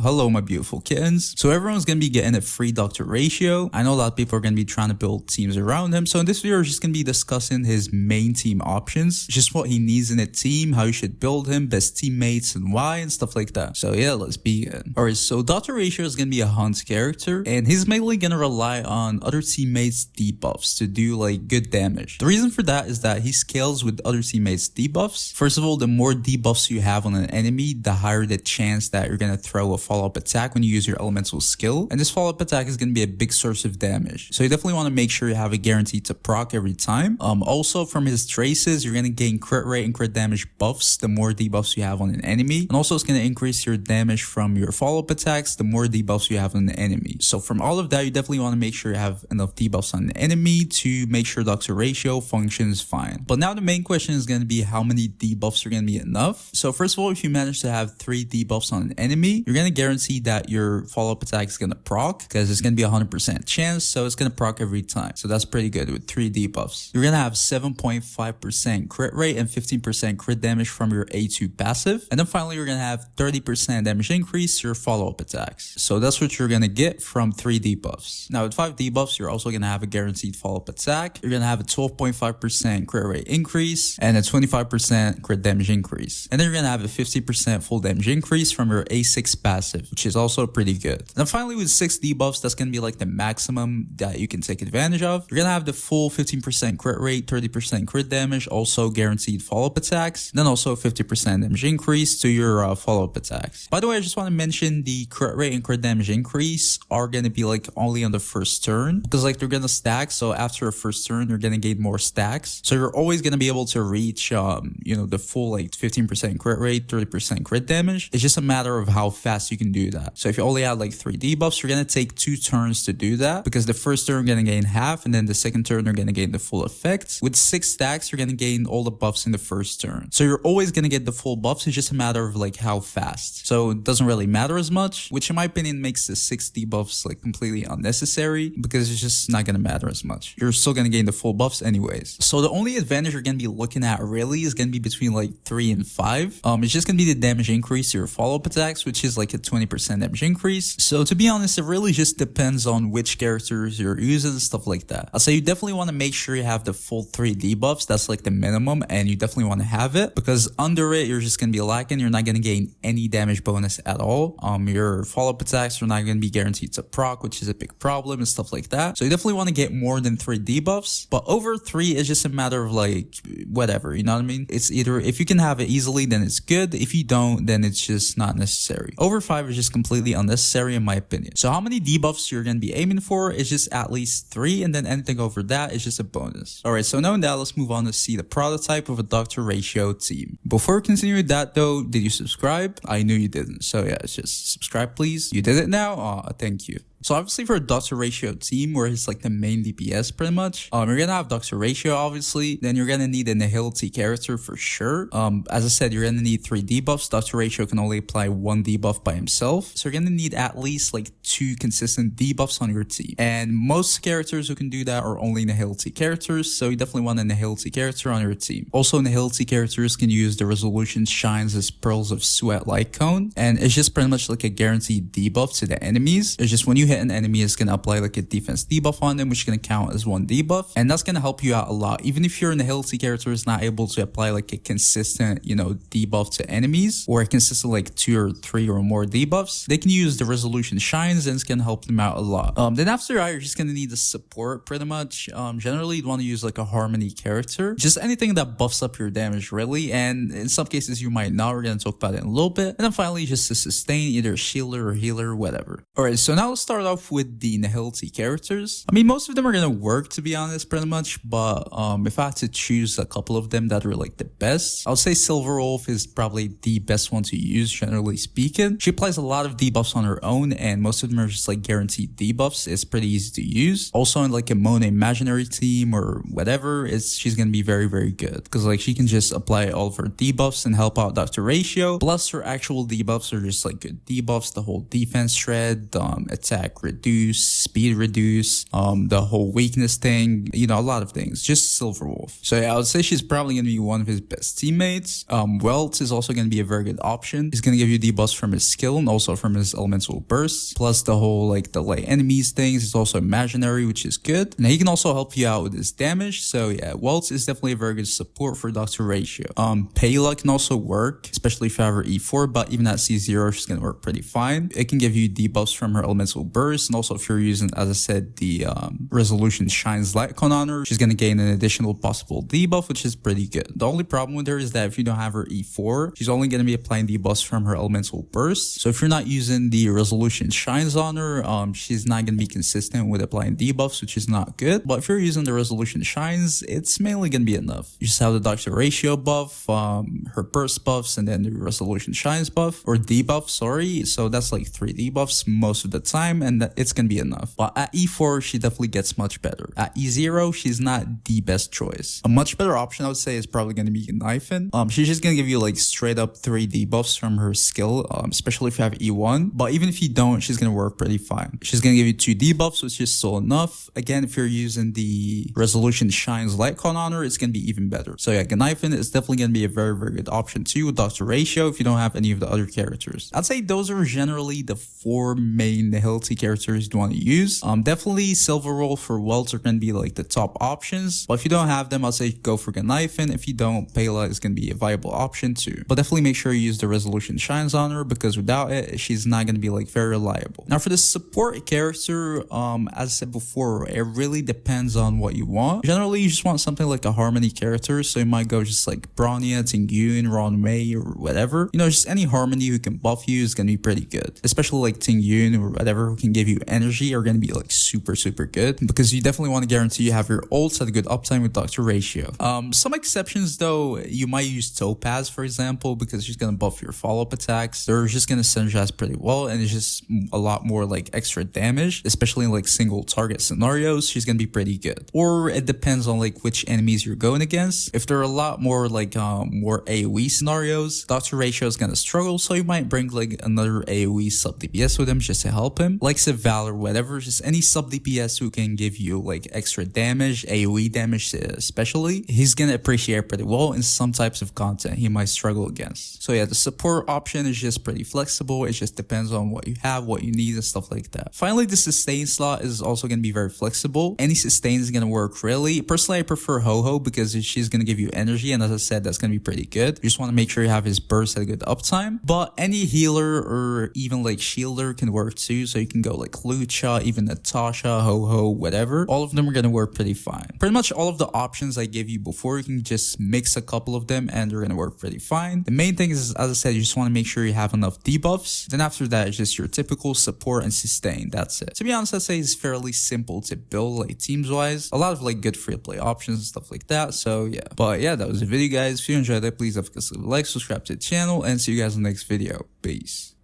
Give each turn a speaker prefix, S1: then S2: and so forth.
S1: Hello, my beautiful kittens. So everyone's going to be getting a free Dr. Ratio. I know a lot of people are going to be trying to build teams around him. So in this video, we're just going to be discussing his main team options, just what he needs in a team, how you should build him, best teammates and why, and stuff like that. So yeah, let's begin. Alright, so Dr. Ratio is going to be a hunt character, and he's mainly going to rely on other teammates' debuffs to do like good damage. The reason for that is that he scales with other teammates' debuffs. First of all, the more debuffs you have on an enemy, the higher the chance that you're going to throw a follow-up attack when you use your elemental skill, and this follow-up attack is going to be a big source of damage. So you definitely want to make sure you have it guaranteed to proc every time. Also from his traces, you're going to gain crit rate and crit damage buffs the more debuffs you have on an enemy, and also it's going to increase your damage from your follow-up attacks the more debuffs you have on the enemy. So from all of that, you definitely want to make sure you have enough debuffs on the enemy to make sure Dr. Ratio functions fine. But now the main question is going to be how many debuffs are going to be enough. So first of all, if you manage to have 3 debuffs on an enemy, you're going to guarantee that your follow-up attack is going to proc, because it's going to be a 100% chance, so it's going to proc every time. So that's pretty good with 3 debuffs. You're going to have 7.5% crit rate and 15% crit damage from your A2 passive. And then finally, you're going to have 30% damage increase to your follow-up attacks. So that's what you're going to get from 3 debuffs. Now with 5 debuffs, you're also going to have a guaranteed follow-up attack. You're going to have a 12.5% crit rate increase and a 25% crit damage increase. And then you're going to have a 50% full damage increase from your A6 passive, which is also pretty good. And then finally, with 6 debuffs, that's going to be like the maximum that you can take advantage of. You're going to have the full 15% crit rate, 30% crit damage, also guaranteed follow-up attacks, then also 50% damage increase to your follow-up attacks. By the way, I just want to mention the crit rate and crit damage increase are going to be like only on the first turn, because like they're going to stack. So after a first turn, you're going to gain more stacks. So you're always going to be able to reach, the full like 15% crit rate, 30% crit damage. It's just a matter of how fast you can do that. So if you only have like 3 debuffs, you're going to take 2 turns to do that, because the first turn you're going to gain half, and then the second turn you're going to gain the full effect. With 6 stacks, you're going to gain all the buffs in the first turn. So you're always going to get the full buffs. It's just a matter of like how fast. So it doesn't really matter as much, which in my opinion makes the 6 debuffs like completely unnecessary, because it's just not going to matter as much. You're still going to gain the full buffs anyways. So the only advantage you're going to be looking at really is going to be between like 3 and 5. It's just going to be the damage increase to your follow-up attacks, which is like a 20% damage increase. So to be honest, it really just depends on which characters you're using and stuff like that. I'll say you definitely want to make sure you have the full 3 debuffs. That's like the minimum, and you definitely want to have it, because under it, you're just going to be lacking. You're not going to gain any damage bonus at all. Your follow-up attacks are not going to be guaranteed to proc, which is a big problem and stuff like that. So you definitely want to get more than 3 debuffs, but over 3 is just a matter of like whatever, you know what I mean? It's either if you can have it easily, then it's good. If you don't, then it's just not necessary. Over 5 is just completely unnecessary in my opinion. So how many debuffs you're going to be aiming for is just at least 3, and then anything over that is just a bonus. Alright, so knowing that, let's move on to see the prototype of a Dr. Ratio team. Before we continue with that though, did you subscribe? I knew you didn't. So yeah, it's just subscribe please. You did it now? Aw, thank you. So obviously for a Dr. Ratio team where he's like the main DPS pretty much, you're gonna have Dr. Ratio obviously, then you're gonna need an agility character for sure. As I said, you're gonna need 3 debuffs. Dr. Ratio can only apply 1 debuff by himself. So you're gonna need at least like 2 consistent debuffs on your team. And most characters who can do that are only agility characters, so you definitely want an agility character on your team. Also, agility characters can use the resolution shines as pearls of sweat light cone, and it's just pretty much like a guaranteed debuff to the enemies. It's just when you hit an enemy, it's going to apply like a defense debuff on them, which is going to count as 1 debuff, and that's going to help you out a lot. Even if you're an agility character is not able to apply like a consistent, debuff to enemies, or a consistent like 2 or 3 or more debuffs, they can use the resolution shines, and it's going to help them out a lot. Then after that, you're just going to need a support pretty much. Generally, you'd want to use like a harmony character, just anything that buffs up your damage really, and in some cases you might not. We're going to talk about it in a little bit. And then finally, just to sustain, either a shielder or healer, whatever. Alright, so now let's start off with the agility characters. I mean, most of them are going to work, to be honest, pretty much, but if I had to choose a couple of them that are like the best, I would say Silver Wolf is probably the best one to use, generally speaking. She applies a lot of debuffs on her own, and most of them are just like guaranteed debuffs. It's pretty easy to use. Also in like a Monet Imaginary team or whatever, she's going to be very, very good, because like she can just apply all of her debuffs and help out Dr. Ratio. Plus her actual debuffs are just like good debuffs, the whole defense shred, attack attack reduce, speed reduce, the whole weakness thing, you know, a lot of things. Just Silver Wolf. So yeah, I would say she's probably going to be one of his best teammates. Welt is also going to be a very good option. He's going to give you debuffs from his skill and also from his elemental bursts, plus the whole like delay enemies things. He's also imaginary, which is good. And he can also help you out with his damage. So yeah, Welt is definitely a very good support for Dr. Ratio. Payla can also work, especially if you have her E4, but even at C0, she's going to work pretty fine. It can give you debuffs from her elemental burst, and also if you're using, as I said, the Resolution Shines Lightcon on her, she's going to gain an additional possible debuff, which is pretty good. The only problem with her is that if you don't have her E4, she's only going to be applying debuffs from her elemental burst. So if you're not using the Resolution Shines on her, she's not going to be consistent with applying debuffs, which is not good. But if you're using the Resolution Shines, it's mainly going to be enough. You just have the Dr. Ratio buff, her burst buffs, and then the Resolution Shines buff, or debuff, sorry. So that's like 3 debuffs most of the time, and it's going to be enough. But at E4, she definitely gets much better. At E0, she's not the best choice. A much better option, I would say, is probably going to be Knifin. She's just going to give you like straight up 3 debuffs from her skill, especially if you have E1. But even if you don't, she's going to work pretty fine. She's going to give you 2 debuffs, which is still enough. Again, if you're using the Resolution Shines Lightcon on her, it's going to be even better. So yeah, Knifin is definitely going to be a very, very good option too with Dr. Ratio if you don't have any of the other characters. I'd say those are generally the 4 main Nihility characters you want to use. Definitely Silver Wolf for Welt are going to be like the top options. But if you don't have them, I'll say go for Knifin. If you don't, Payla is going to be a viable option too. But definitely make sure you use the Resolution Shines on her, because without it, she's not going to be like very reliable. Now for the support character, as I said before, it really depends on what you want. Generally, you just want something like a Harmony character, so you might go just like Bronya, Tingyun, Ron Mei, or whatever. You know, just any Harmony who can buff you is going to be pretty good. Especially like Tingyun or whatever who can give you energy are going to be like super, super good, because you definitely want to guarantee you have your ults at a good uptime with Dr. Ratio. Some exceptions though, you might use Topaz for example, because she's going to buff your follow-up attacks. They're just going to synergize pretty well, and it's just a lot more like extra damage, especially in like single target scenarios. She's going to be pretty good. Or it depends on like which enemies you're going against. If there are a lot more like more AoE scenarios, Dr. Ratio is going to struggle, so you might bring like another AoE sub DPS with him just to help him, like Val or whatever. Just any sub DPS who can give you like extra damage, AoE damage especially, he's going to appreciate pretty well in some types of content he might struggle against. So yeah, the support option is just pretty flexible. It just depends on what you have, what you need, and stuff like that. Finally, the sustain slot is also going to be very flexible. Any sustain is going to work really. Personally, I prefer Ho-Ho because she's going to give you energy, and as I said, that's going to be pretty good. You just want to make sure you have his burst at a good uptime. But any healer or even like shielder can work too, so you can go like Lucha, even Natasha, Ho-Ho, whatever. All of them are going to work pretty fine. Pretty much all of the options I gave you before, you can just mix a couple of them and they're going to work pretty fine. The main thing is, as I said, you just want to make sure you have enough debuffs. Then after that, it's just your typical support and sustain. That's it. To be honest, I'd say it's fairly simple to build like teams wise. A lot of like good free to play options and stuff like that. So yeah. But yeah, that was the video guys. If you enjoyed it, please leave a like, subscribe to the channel, and see you guys in the next video. Peace.